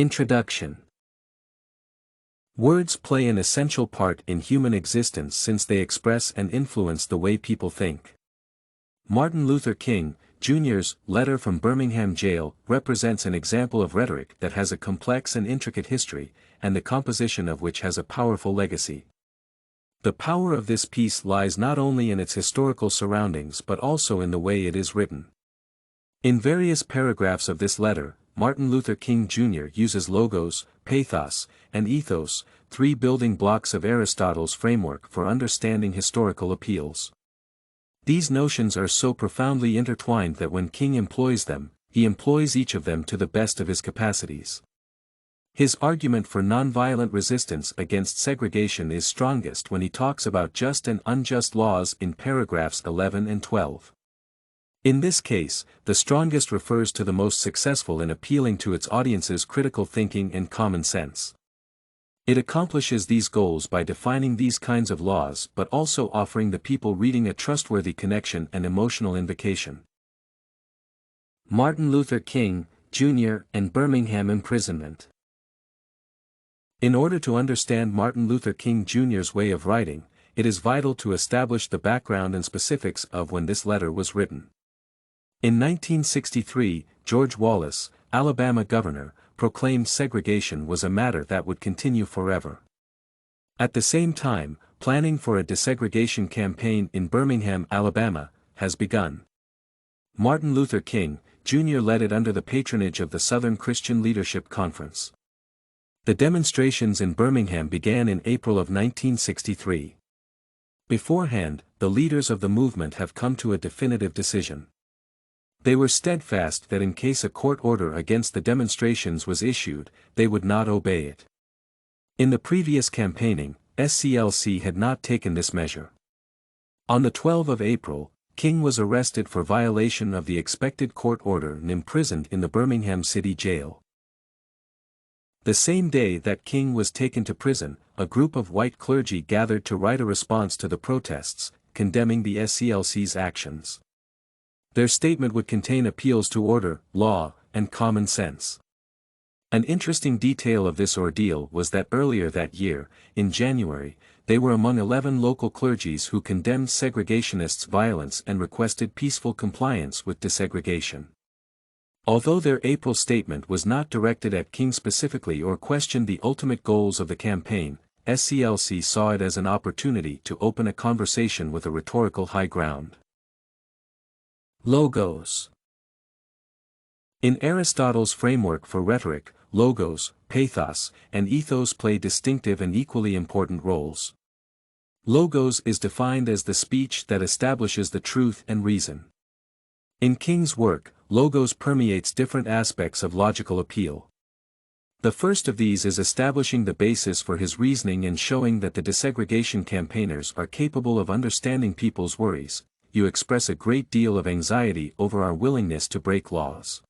Introduction. Words play an essential part in human existence since they express and influence the way people think. Martin Luther King, Jr.'s letter from Birmingham Jail represents an example of rhetoric that has a complex and intricate history, and the composition of which has a powerful legacy. The power of this piece lies not only in its historical surroundings but also in the way it is written. In various paragraphs of this letter, Martin Luther King Jr. uses logos, pathos, and ethos, three building blocks of Aristotle's framework for understanding historical appeals. These notions are so profoundly intertwined that when King employs them, he employs each of them to the best of his capacities. His argument for nonviolent resistance against segregation is strongest when he talks about just and unjust laws in paragraphs 11 and 12. In this case, the strongest refers to the most successful in appealing to its audience's critical thinking and common sense. It accomplishes these goals by defining these kinds of laws but also offering the people reading a trustworthy connection and emotional invocation. Martin Luther King, Jr. and Birmingham imprisonment. In order to understand Martin Luther King Jr.'s way of writing, it is vital to establish the background and specifics of when this letter was written. In 1963, George Wallace, Alabama governor, proclaimed segregation was a matter that would continue forever. At the same time, planning for a desegregation campaign in Birmingham, Alabama, has begun. Martin Luther King, Jr. led it under the patronage of the Southern Christian Leadership Conference. The demonstrations in Birmingham began in April of 1963. Beforehand, the leaders of the movement have come to a definitive decision. They were steadfast that in case a court order against the demonstrations was issued, they would not obey it. In the previous campaigning, SCLC had not taken this measure. On the 12th of April, King was arrested for violation of the expected court order and imprisoned in the Birmingham City Jail. The same day that King was taken to prison, a group of white clergy gathered to write a response to the protests, condemning the SCLC's actions. Their statement would contain appeals to order, law, and common sense. An interesting detail of this ordeal was that earlier that year, in January, they were among 11 local clergies who condemned segregationists' violence and requested peaceful compliance with desegregation. Although their April statement was not directed at King specifically or questioned the ultimate goals of the campaign, SCLC saw it as an opportunity to open a conversation with a rhetorical high ground. Logos. In Aristotle's framework for rhetoric, logos, pathos, and ethos play distinctive and equally important roles. Logos is defined as the speech that establishes the truth and reason. In King's work, logos permeates different aspects of logical appeal. The first of these is establishing the basis for his reasoning and showing that the desegregation campaigners are capable of understanding people's worries. You express a great deal of anxiety over our willingness to break laws.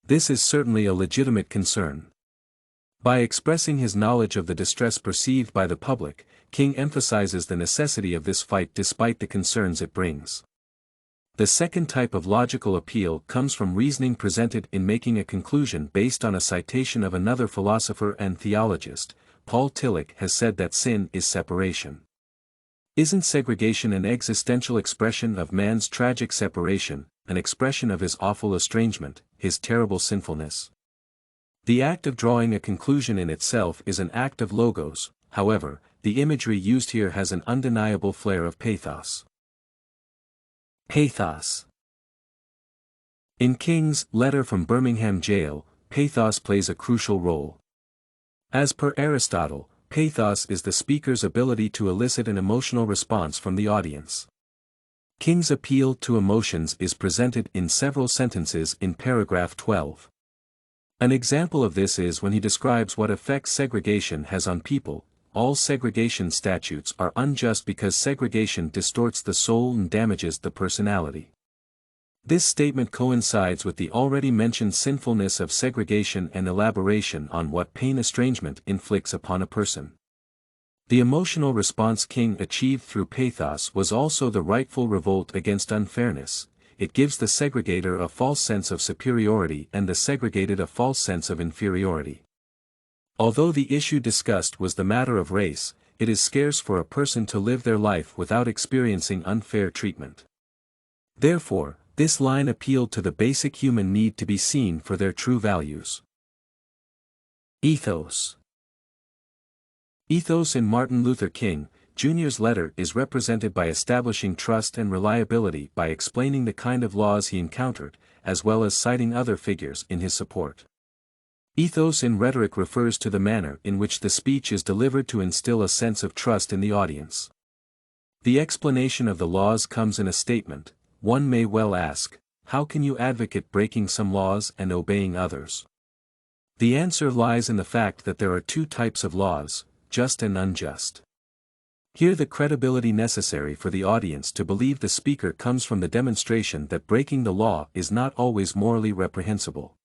This is certainly a legitimate concern. By expressing his knowledge of the distress perceived by the public, King emphasizes the necessity of this fight despite the concerns it brings. The second type of logical appeal comes from reasoning presented in making a conclusion based on a citation of another philosopher and theologist. Paul Tillich has said that sin is separation. Isn't segregation an existential expression of man's tragic separation, an expression of his awful estrangement, his terrible sinfulness? The act of drawing a conclusion in itself is an act of logos. However, the imagery used here has an undeniable flair of pathos. Pathos. In King's letter from Birmingham Jail, pathos plays a crucial role. As per Aristotle, pathos is the speaker's ability to elicit an emotional response from the audience. King's appeal to emotions is presented in several sentences in paragraph 12. An example of this is when he describes what effect segregation has on people. All segregation statutes are unjust because segregation distorts the soul and damages the personality. This statement coincides with the already mentioned sinfulness of segregation and elaboration on what pain estrangement inflicts upon a person. The emotional response King achieved through pathos was also the rightful revolt against unfairness. it gives the segregator a false sense of superiority and the segregated a false sense of inferiority. Although the issue discussed was the matter of race, it is scarce for a person to live their life without experiencing unfair treatment. Therefore, this line appealed to the basic human need to be seen for their true values. Ethos. Ethos in Martin Luther King, Jr.'s letter is represented by establishing trust and reliability by explaining the kind of laws he encountered, as well as citing other figures in his support. Ethos in rhetoric refers to the manner in which the speech is delivered to instill a sense of trust in the audience. The explanation of the laws comes in a statement. One may well ask, how can you advocate breaking some laws and obeying others? The answer lies in the fact that there are two types of laws, just and unjust. Here the credibility necessary for the audience to believe the speaker comes from the demonstration that breaking the law is not always morally reprehensible.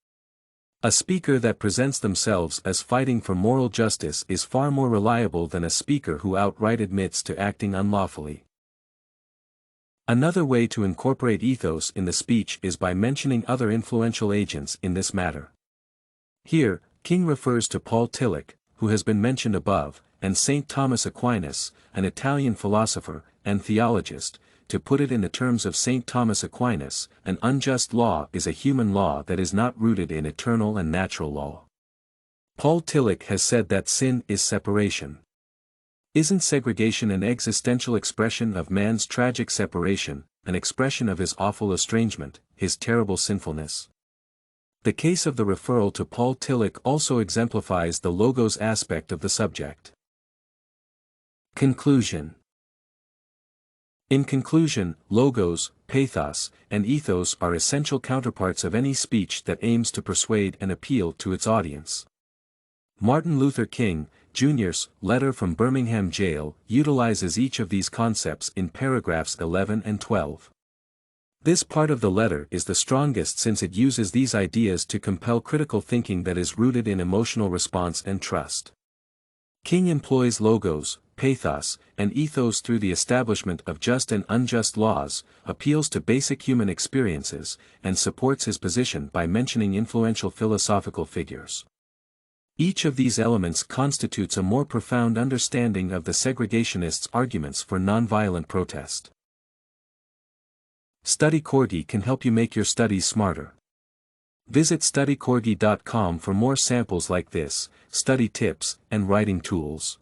A speaker that presents themselves as fighting for moral justice is far more reliable than a speaker who outright admits to acting unlawfully. Another way to incorporate ethos in the speech is by mentioning other influential agents in this matter. Here, King refers to Paul Tillich, who has been mentioned above, and St. Thomas Aquinas, an Italian philosopher and theologist. To put it in the terms of St. Thomas Aquinas, an unjust law is a human law that is not rooted in eternal and natural law. Paul Tillich has said that sin is separation. Isn't segregation an existential expression of man's tragic separation, an expression of his awful estrangement, his terrible sinfulness? The case of the referral to Paul Tillich also exemplifies the logos aspect of the subject. Conclusion. In conclusion, logos, pathos, and ethos are essential counterparts of any speech that aims to persuade and appeal to its audience. Martin Luther King, Jr.'s letter from Birmingham Jail utilizes each of these concepts in paragraphs 11 and 12. This part of the letter is the strongest since it uses these ideas to compel critical thinking that is rooted in emotional response and trust. King employs logos, pathos, and ethos through the establishment of just and unjust laws, appeals to basic human experiences, and supports his position by mentioning influential philosophical figures. Each of these elements constitutes a more profound understanding of the segregationists' arguments for nonviolent protest. Study Corgi can help you make your studies smarter. Visit studycorgi.com for more samples like this, study tips, and writing tools.